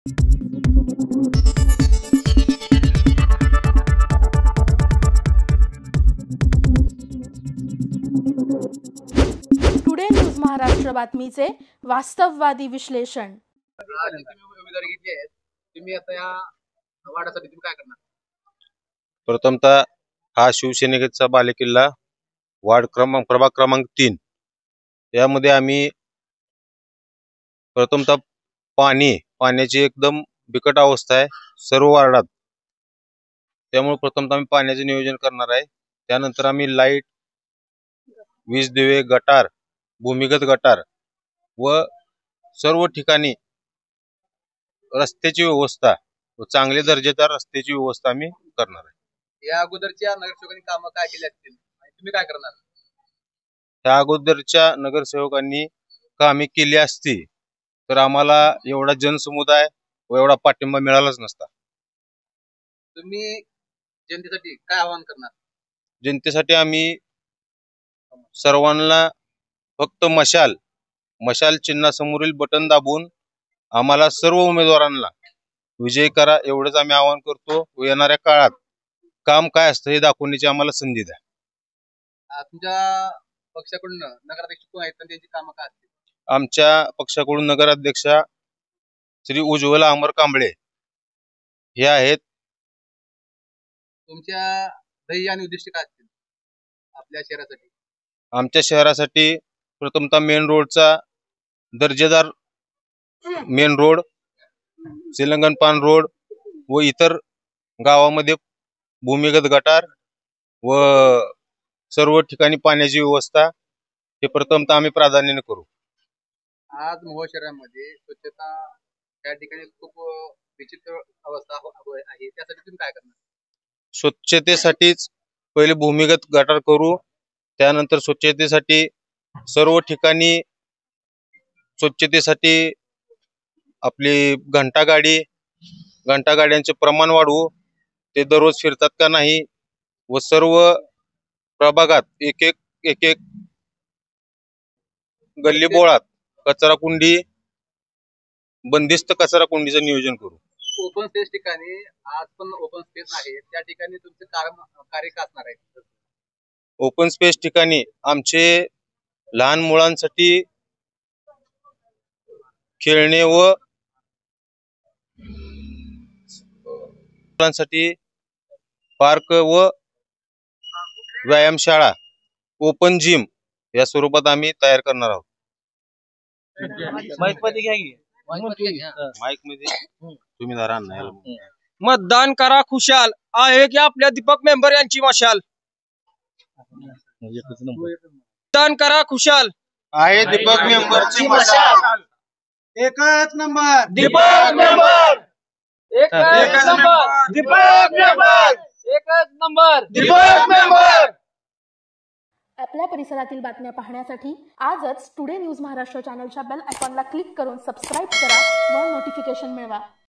Today news Maharashtra बातमीचे वास्तववादी विश्लेषण। प्रथमतः हा शिवसेनेचा बालेकिल्ला वार्ड प्रभाग क्रमांक 3 यामध्ये आम्ही प्रथमतः पाण्याची एकदम बिकट अवस्था आहे सर्व वार्डात। त्यामुळे प्रथमतः आम्ही पाण्याचे नियोजन करणार आहे। त्यानंतर आम्ही लाईट, वीज दिवे, गटार, भूमिगत गटार व सर्व ठिकाणी रस्त्याची व्यवस्था व चांगले दर्जेदार रस्त्याची व्यवस्था आम्ही करणार आहे। या अगोदरच्या नगरसेवकांनी काम काय केले असतील आणि तुम्ही काय करणार? त्या अगोदरच्या नगरसेवकांनी कामे केली असती तर आम्हाला एवढा जनसमुदाय व एवढा पाठिंबा मिळालाच नसता। तुम्ही जनतेसाठी काय आवाहन करणार? जनतेसाठी आम्ही सर्वांना फक्त मशाल चिन्हासमोरील बटन दाबून आम्हाला सर्व उमेदवारांना विजयी करा एवढंच आम्ही आवाहन करतो व येणाऱ्या काळात काम काय असतं हे दाखवण्याची आम्हाला संधी द्या। तुमच्या पक्षाकडून नगराध्यक्ष कोण आहेत त्यांची कामं काय असतील? आमच्या पक्षाकडून नगराध्यक्षा श्री उज्ज्वला अमर कांबळे हे आहेत। तुमच्या ध्येय आणि उद्दिष्ट काय असतील आपल्या शहरासाठी? आमच्या शहरासाठी प्रथमतः मेन रोडचा दर्जेदार मेन रोड, सिलंगनपान रोड व इतर गावामध्ये भूमिगत गटार व सर्व ठिकाणी पाण्याची व्यवस्था हे प्रथमतः आम्ही प्राधान्याने करू। आज मोहोळ शहरामध्ये स्वच्छता त्या ठिकाणी खूप विचित्र अवस्था आहे, त्यासाठी तुम्ही काय करणार? स्वच्छतेसाठीच पहिले भूमिगत गटार करू, त्यानंतर स्वच्छतेसाठी सर्व ठिकाणी स्वच्छतेसाठी आपली घंटा गाड्यांचे प्रमाण वाढवू। ते दररोज फिरतात का नाही व सर्व प्रभागात एक एक गल्ली बोळात बंदिस्त कचरा कुंडीचं नियोजन करू। ओपन स्पेस ठिकाणी आज पण ओपन स्पेस आहे, त्या ठिकाणी तुमचे कार्य काय असणार आहे? ओपन स्पेस ठिकाणी आमचे लहान मुलांसाठी खेळणे व मुलांसाठी पार्क व व्यायामशाळा, ओपन जिम या स्वरूपात आम्ही तयार करणार आहोत। माईक मध्ये घ्या की। माईक मध्ये तुम्ही धरा नाही। मतदान करा खुशाल आहे की आपल्या दीपक मेंबर यांची मशाल। मतदान करा खुशाल आहे दीपक मेंबरची मशाल। एकच नंबर दीपक मेंबर, एकच नंबर दीपक मेंबर, एकच नंबर दीपक मेंबर। आपल्या परिसरातील बातम्या पाहण्यासाठी आजच टुडे न्यूज महाराष्ट्र चॅनलच्या बेल आयकॉनला क्लिक करून सबस्क्राईब करा व नोटिफिकेशन मिळवा।